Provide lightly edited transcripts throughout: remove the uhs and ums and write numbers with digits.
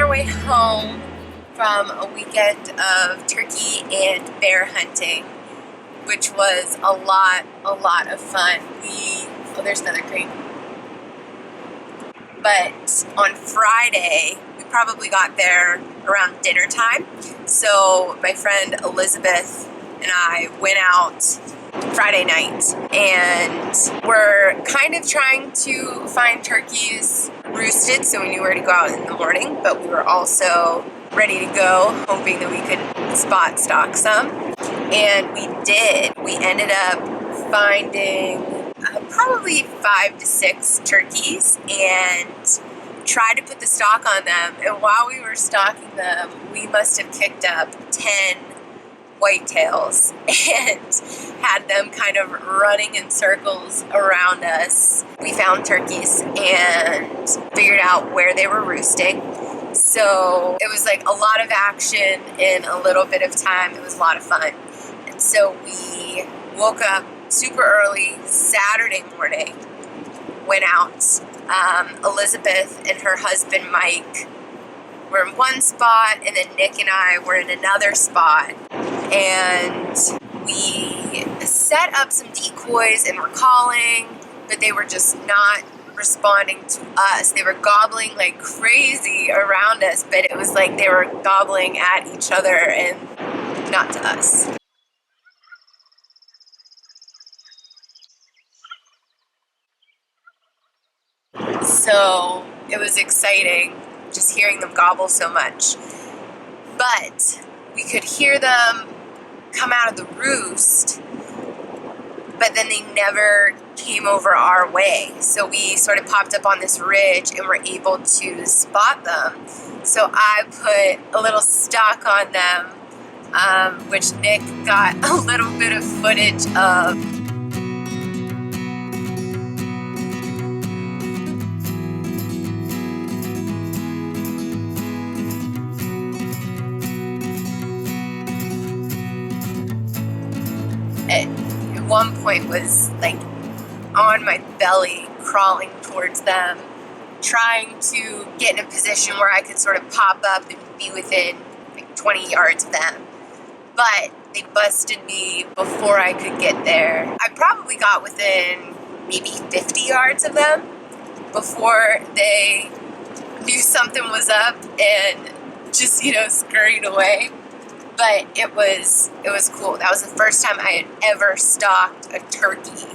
our way home from a weekend of turkey and bear hunting, which was a lot of fun. Oh, there's another crate. But on Friday, we probably got there around dinner time. So my friend Elizabeth and I went out Friday night, and we're kind of trying to find turkeys roosted, so we knew where to go out in the morning, but we were also ready to go, hoping that we could spot stock some. And we did. We ended up finding probably 5 to 6 turkeys and tried to put the stock on them. And while we were stalking them, we must have kicked up 10 whitetails and had them kind of running in circles around us. We found turkeys and figured out where they were roosting. So it was like a lot of action in a little bit of time. It was a lot of fun. And so we woke up super early Saturday morning, went out. Elizabeth and her husband Mike were in one spot, and then Nick and I were in another spot. And we set up some decoys and were calling, but they were just not responding to us. They were gobbling like crazy around us, but it was like they were gobbling at each other and not to us. So it was exciting just hearing them gobble so much. But we could hear them come out of the roost, but then they never came over our way. So we sort of popped up on this ridge and were able to spot them. So I put a little stock on them, which Nick got a little bit of footage of. At one point was like on my belly, crawling towards them, trying to get in a position where I could sort of pop up and be within like 20 yards of them. But they busted me before I could get there. I probably got within maybe 50 yards of them before they knew something was up and just, scurried away. But it was cool. That was the first time I had ever stalked a turkey.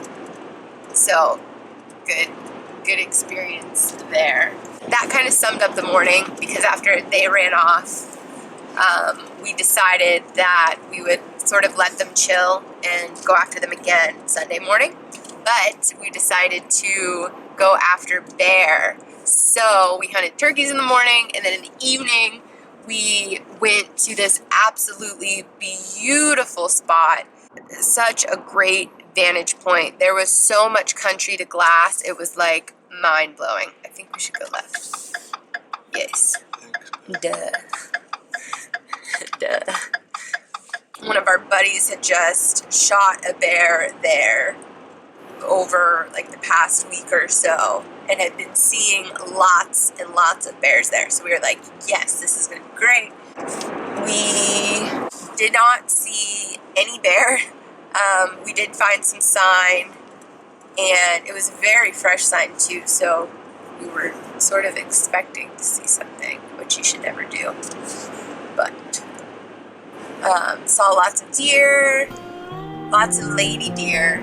So good experience there. That kind of summed up the morning, because after they ran off, we decided that we would sort of let them chill and go after them again Sunday morning. But we decided to go after bear. So we hunted turkeys in the morning, and then in the evening, we went to this absolutely beautiful spot. Such a great vantage point. There was so much country to glass. It was like mind-blowing. I think we should go left. Yes. Duh. Duh. One of our buddies had just shot a bear there over like the past week or so, and had been seeing lots and lots of bears there. So we were like, yes, this is going to be great. We did not see any bear. We did find some sign, and it was very fresh sign too, so we were sort of expecting to see something, which you should never do. But saw lots of deer, lots of lady deer.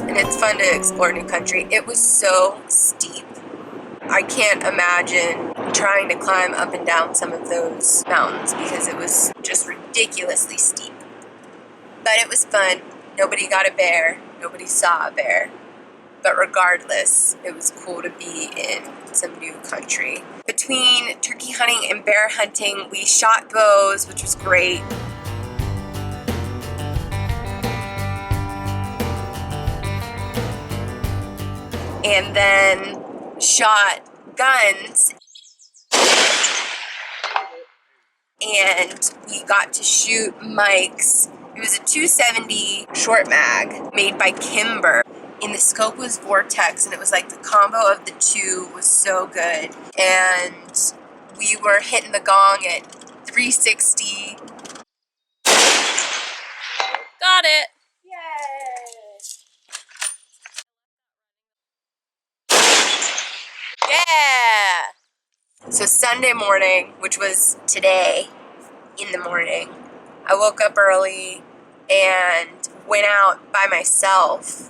And it's fun to explore new country. It was so steep. I can't imagine trying to climb up and down some of those mountains, because it was just ridiculously steep. But it was fun. Nobody got a bear. Nobody saw a bear. But regardless, it was cool to be in some new country. Between turkey hunting and bear hunting, we shot bows, which was great. And then shot guns, and we got to shoot Mike's It was a 270 short mag made by Kimber. And the scope was Vortex, and it was like the combo of the two was so good. And we were hitting the gong at 360. Got it. Yay! Yeah! So Sunday morning, which was today in the morning, I woke up early and went out by myself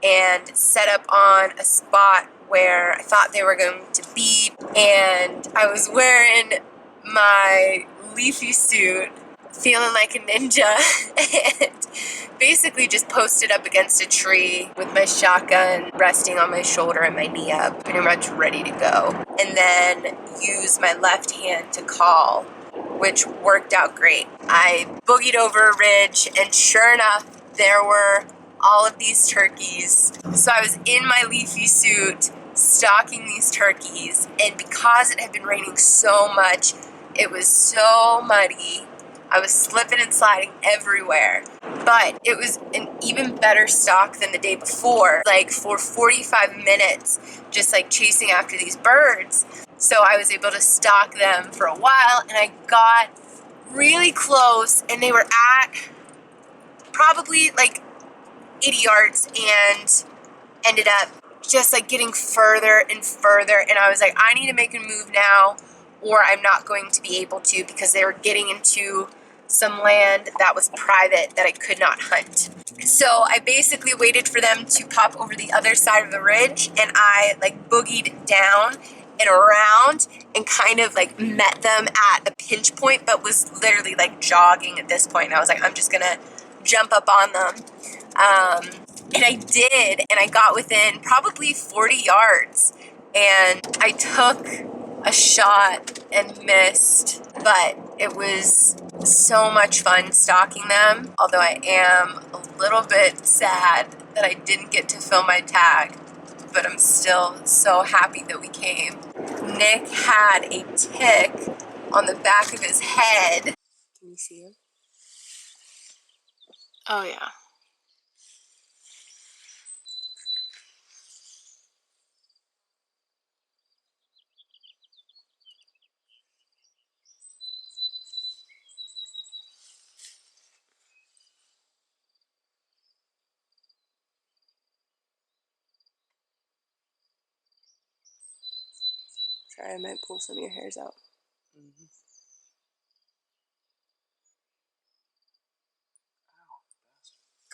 and set up on a spot where I thought they were going to be. And I was wearing my leafy suit, feeling like a ninja, and basically just posted up against a tree with my shotgun resting on my shoulder and my knee up, pretty much ready to go. And then use my left hand to call, which worked out great. I boogied over a ridge, and sure enough, there were all of these turkeys. So I was in my leafy suit stalking these turkeys, and because it had been raining so much, it was so muddy. I was slipping and sliding everywhere. But it was an even better stalk than the day before, like for 45 minutes, just like chasing after these birds. So I was able to stalk them for a while, and I got really close, and they were at probably like 80 yards and ended up just like getting further and further. And I was like, I need to make a move now, or I'm not going to be able to, because they were getting into some land that was private that I could not hunt. So I basically waited for them to pop over the other side of the ridge, and I like boogied down and around and kind of like met them at a pinch point, but was literally like jogging at this point. And I was like, I'm just gonna jump up on them. And I did, and I got within probably 40 yards, and I took a shot and missed, but it was so much fun stalking them, although I am a little bit sad that I didn't get to film my tag, but I'm still so happy that we came. Nick had a tick on the back of his head. Can you see him? Oh, yeah. Sorry, I might pull some of your hairs out. Mm-hmm.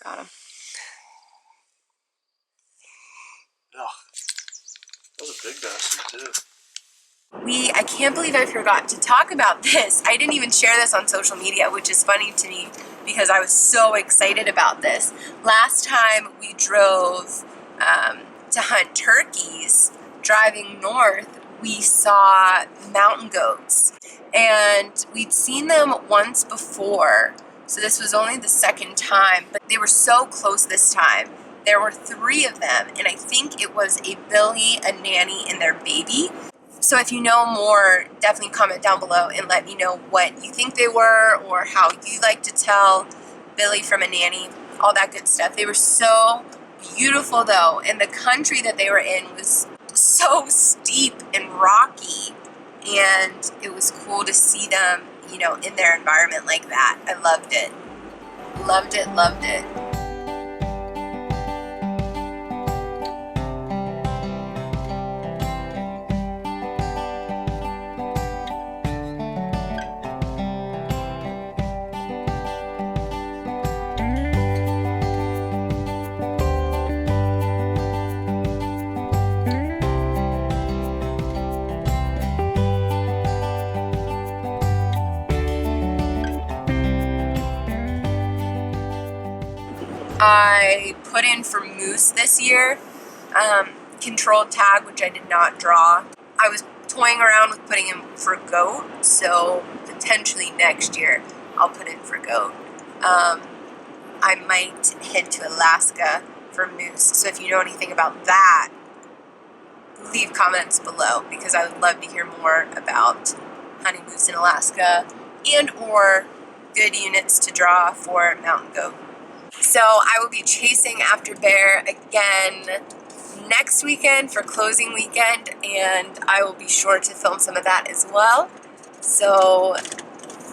Got him. Ugh. That was a big bastard, too. I can't believe I forgot to talk about this. I didn't even share this on social media, which is funny to me because I was so excited about this. Last time we drove to hunt turkeys, driving north, we saw mountain goats. And we'd seen them once before, so this was only the second time, but they were so close this time. There were 3 of them, and I think it was a Billy, a Nanny, and their baby. So if you know more, definitely comment down below and let me know what you think they were, or how you like to tell Billy from a nanny, all that good stuff. They were so beautiful though, and the country that they were in was so steep and rocky, and it was cool to see them, you know, in their environment like that. I loved it. Loved it, loved it. I put in for moose this year, controlled tag, which I did not draw. I was toying around with putting in for goat, so potentially next year I'll put in for goat. I might head to Alaska for moose, so if you know anything about that, leave comments below, because I would love to hear more about hunting moose in Alaska, and or good units to draw for mountain goat. So I will be chasing after bear again next weekend for closing weekend, and I will be sure to film some of that as well. So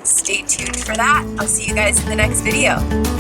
stay tuned for that. I'll see you guys in the next video.